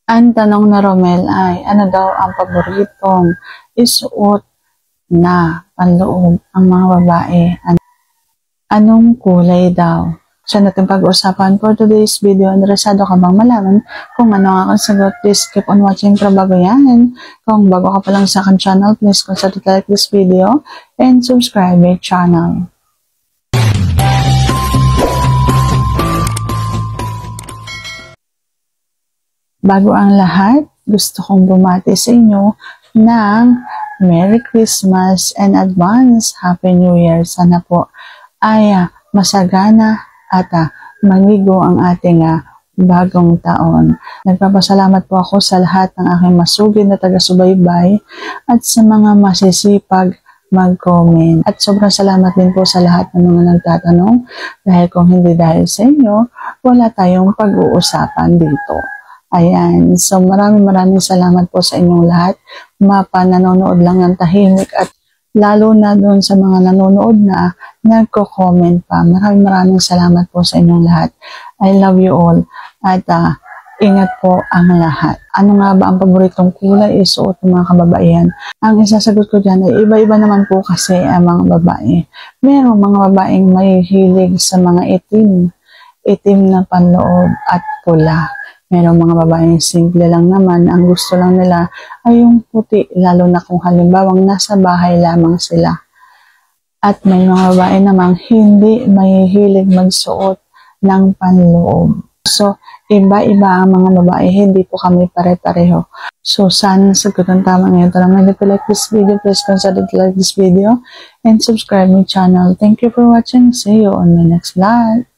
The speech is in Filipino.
Ang tanong na Romel ay, ano daw ang paboritong isuot na panloob ang mga babae? Anong kulay daw? Siya natin pag-usapan for today's video. Interesado ka bang malaman kung ano ang aking sagot? Please keep on watching para bago yan. Kung bago ka pa lang sa aking channel, please consider to like this video and subscribe my channel. Bago ang lahat, gusto kong bumati sa inyo ng Merry Christmas and advance Happy New Year. Sana po ay masagana at maligo ang ating bagong taon. Nagpapasalamat po ako sa lahat ng aking masugid na taga-subaybay at sa mga masisipag mag-comment. At sobrang salamat din po sa lahat ng mga nagtatanong dahil kung hindi dahil sa inyo, wala tayong pag-uusapan dito. Ayan, so maraming salamat po sa inyong lahat. Nanonood lang ng tahimik at lalo na doon sa mga nanonood na nagko-comment pa. Maraming salamat po sa inyong lahat. I love you all. At ingat po ang lahat. Ano nga ba ang paboritong kulay isuot ng mga kababaihan? Ang isasagot ko dyan ay iba-iba naman po kasi ang mga babae. Merong mga babaeng may hilig sa mga itim na panloob at pula. Merong mga babaeng simple lang naman, ang gusto lang nila ay yung puti, lalo na kung halimbawang nasa bahay lamang sila. At may mga babae namang hindi mahihilig magsuot ng panloob. So, iba-iba ang mga babae, hindi po kami pare-pareho. So, sana sagot ang tama ngayon. If you like this video, please consider to like this video and subscribe my channel. Thank you for watching. See you on my next vlog.